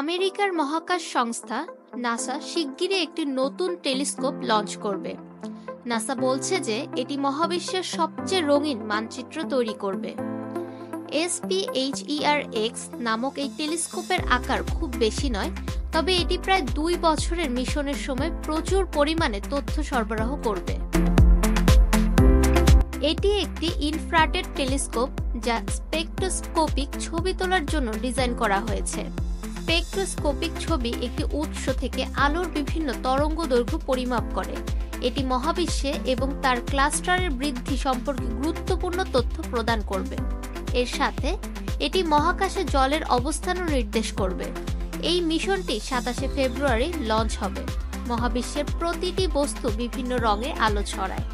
আমেরিকার মহাকাশ সংস্থা নাসা শিগগিরই একটি নতুন টেলিস্কোপ লঞ্চ করবে। নাসা বলছে যে এটি মহাবিশ্বের সবচেয়ে রঙিন মানচিত্র তৈরি করবে। SPHERX নামক এই টেলিস্কোপের আকার খুব বেশি নয়, তবে এটি প্রায় 2 বছরের মিশনের সময় প্রচুর পরিমাণে তথ্য সরবরাহ করবে। এটি একটি ইনফ্রারেড টেলিস্কোপ যা স্পেকট্রোস্কোপিক ছবি তোলার জন্য ডিজাইন করা হয়েছে। স্পেকট্রোস্কোপিক ছবি একটি উৎস থেকে আলোর বিভিন্ন তরঙ্গদৈর্ঘ্য পরিমাপ করে। এটি মহাবিশ্বে এবং তার ক্লাস্টারের বৃদ্ধি সম্পর্কে গুরুত্বপূর্ণ তথ্য প্রদান করবে। এর সাথে এটি মহাকাশে জলের অবস্থানও নির্দেশ করবে। এই মিশনটি 27 ফেব্রুয়ারি লঞ্চ হবে। মহাবিশ্বের প্রতিটি বস্তু বিভিন্ন রঙে আলো ছড়ায়।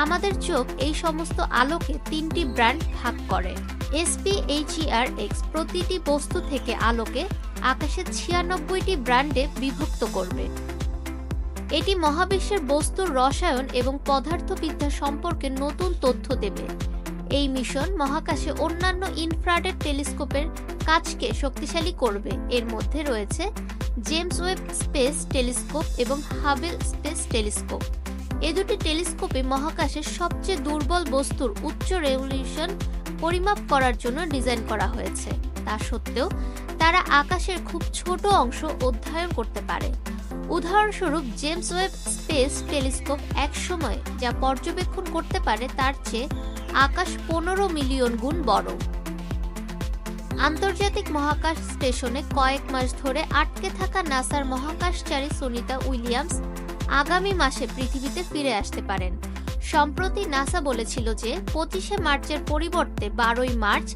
আমাদের চোখ এই সমস্ত আলোকে 3টি ব্যান্ড ভাগ করে। SPHERX প্রতিটি বস্তু থেকে আলোকে আকাশের 96টি ব্যান্ডে বিভক্ত করবে। এটি মহাবিশ্বের বস্তুর রসায়ন এবং পদার্থবিদ্যা সম্পর্কে নতুন তথ্য দেবে। এই মিশন মহাকাশে অন্যান্য ইনফ্রারেড টেলিস্কোপের কাজকে শক্তিশালী করবে। এর মধ্যে রয়েছে জেমস ওয়েব স্পেস টেলিস্কোপ এবং হাবেল স্পেস টেলিস্কোপ। এই দুটি টেলিস্কোপে মহাকাশের সবচেয়ে দুর্বল বস্তুর উচ্চ রেজোলিউশন পরিমাপ করার জন্য ডিজাইন করা হয়েছে। তা সত্ত্বেও তারা আকাশের খুব ছোট অংশ অধ্যয়ন করতে পারে। উদাহরণস্বরূপ জেমস ওয়েব স্পেস টেলিস্কোপ এক সময় যা পর্যবেক্ষণ করতে পারে তার চেয়ে আকাশ 15 মিলিয়ন গুণ বড়। আন্তর্জাতিক মহাকাশ স্টেশনে কয়েক মাস ধরে আটকে থাকা নাসার মহাকাশচারী সুনিতা উইলিয়ামস আগামী মাসে পৃথিবীতে ফিরে আসতে পারেন। সম্প্রতি নাসা বলেছিল যে 25 মার্চের পরিবর্তে 12 মার্চ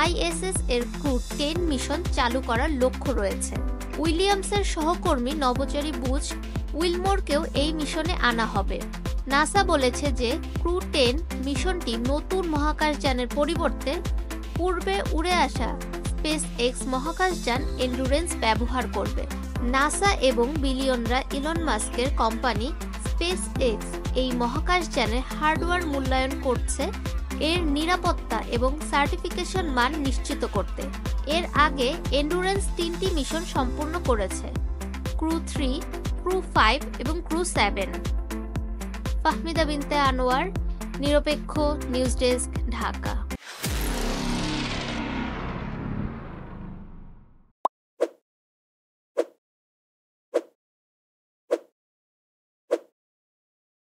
ISS এর ক্রু 10 মিশন চালু করার লক্ষ্য রয়েছে। উইলিয়ামসের সহকর্মী নভোচারী বুজ উইলমোরকেও এই মিশনে আনা হবে। নাসা বলেছে যে ক্রু 10 মিশনটি নতুন মহাকাশযানের পরিবর্তে পূর্বে উড়ে আসা SpaceX মহাকাশযান এন্ডুরেন্স ব্যবহার করবে। নাসা এবং বিলিয়নরা ইলন মাস্কের কোম্পানি SpaceX এই মহাকাশযানের হার্ডওয়্যার মূল্যায়ন করছে এর নিরাপত্তা এবং সার্টিফিকেশন মান নিশ্চিত করতে। এর আগে এন্ডুরেন্স 3টি মিশন সম্পূর্ণ করেছে: ক্রু 3, ক্রু 5 এবং ক্রু 7। ফাহমিদা বিনতে আনোয়ার, নিরপেক্ষ নিউজ ডেস্ক, ঢাকা।